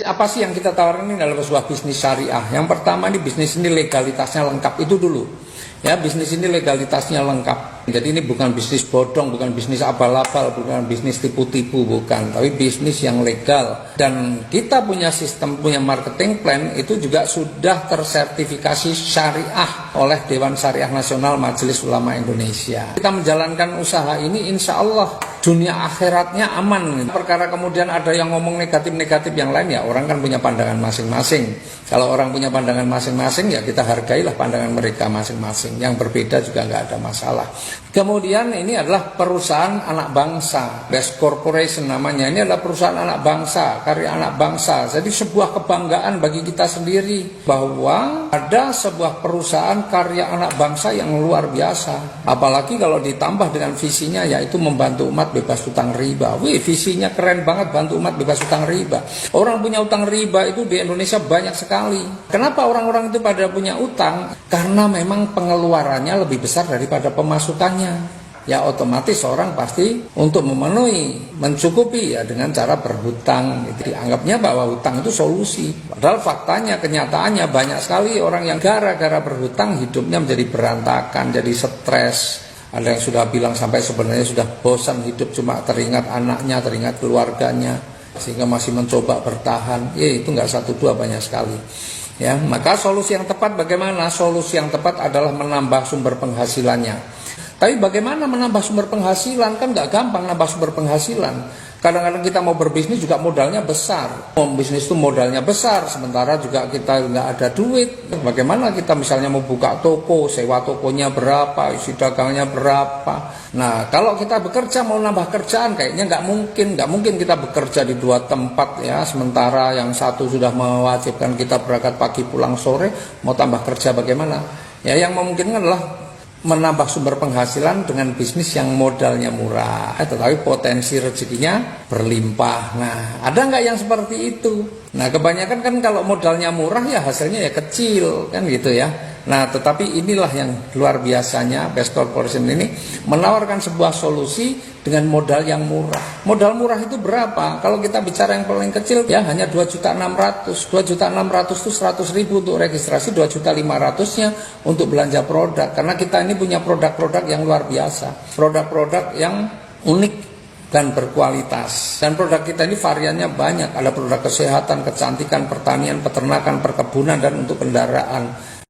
Bisnis apa sih yang kita tawarkan ini adalah sebuah bisnis syariah. Yang pertama ini bisnis ini legalitasnya lengkap, itu dulu. Ya, bisnis ini legalitasnya lengkap. Jadi ini bukan bisnis bodong, bukan bisnis abal-abal, bukan bisnis tipu-tipu, bukan. Tapi bisnis yang legal. Dan kita punya sistem, punya marketing plan itu juga sudah tersertifikasi syariah oleh Dewan Syariah Nasional Majelis Ulama Indonesia. Kita menjalankan usaha ini insya Allah dunia akhiratnya aman. Perkara kemudian ada yang ngomong negatif-negatif yang lain, ya orang kan punya pandangan masing-masing. Kalau orang punya pandangan masing-masing, ya kita hargailah pandangan mereka masing-masing. Yang berbeda juga nggak ada masalah. Kemudian ini adalah perusahaan anak bangsa, Best Corporation namanya. Ini adalah perusahaan anak bangsa, karya anak bangsa. Jadi sebuah kebanggaan bagi kita sendiri bahwa ada sebuah perusahaan karya anak bangsa yang luar biasa. Apalagi kalau ditambah dengan visinya, yaitu membantu umat bebas utang riba. Wih, visinya keren banget, bantu umat bebas utang riba. Orang punya utang riba itu di Indonesia banyak sekali. Kenapa orang-orang itu pada punya utang? Karena memang pengeluarannya lebih besar daripada pemasukannya. Ya otomatis orang pasti untuk memenuhi, mencukupi ya dengan cara berhutang. Dianggapnya bahwa hutang itu solusi. Padahal faktanya, kenyataannya banyak sekali orang yang gara-gara berhutang hidupnya menjadi berantakan, jadi stres. Ada yang sudah bilang sampai sebenarnya sudah bosan hidup, cuma teringat anaknya, teringat keluarganya, sehingga masih mencoba bertahan. Itu nggak satu dua, banyak sekali. Ya, maka solusi yang tepat bagaimana? Solusi yang tepat adalah menambah sumber penghasilannya. Tapi bagaimana menambah sumber penghasilan? Kan nggak gampang nambah sumber penghasilan. Kadang-kadang kita mau berbisnis juga modalnya besar. Bisnis itu modalnya besar, sementara juga kita nggak ada duit. Bagaimana kita misalnya mau buka toko, sewa tokonya berapa, isi dagangnya berapa. Nah, kalau kita bekerja mau nambah kerjaan, kayaknya nggak mungkin kita bekerja di dua tempat ya. Sementara yang satu sudah mewajibkan kita berangkat pagi pulang sore, mau tambah kerja bagaimana? Ya, yang memungkinkan adalah menambah sumber penghasilan dengan bisnis yang modalnya murah, tetapi potensi rezekinya berlimpah. Nah, ada nggak yang seperti itu? Nah, kebanyakan kan kalau modalnya murah ya hasilnya ya kecil, kan gitu ya. Nah, tetapi inilah yang luar biasanya Best Corporation ini menawarkan sebuah solusi dengan modal yang murah. Modal murah itu berapa? Kalau kita bicara yang paling kecil ya hanya 2.600.000. 2.600.000 itu 100.000 untuk registrasi, 2.500.000-nya untuk belanja produk. Karena kita ini punya produk-produk yang luar biasa, produk-produk yang unik dan berkualitas. Dan produk kita ini variannya banyak. Ada produk kesehatan, kecantikan, pertanian, peternakan, perkebunan, dan untuk kendaraan.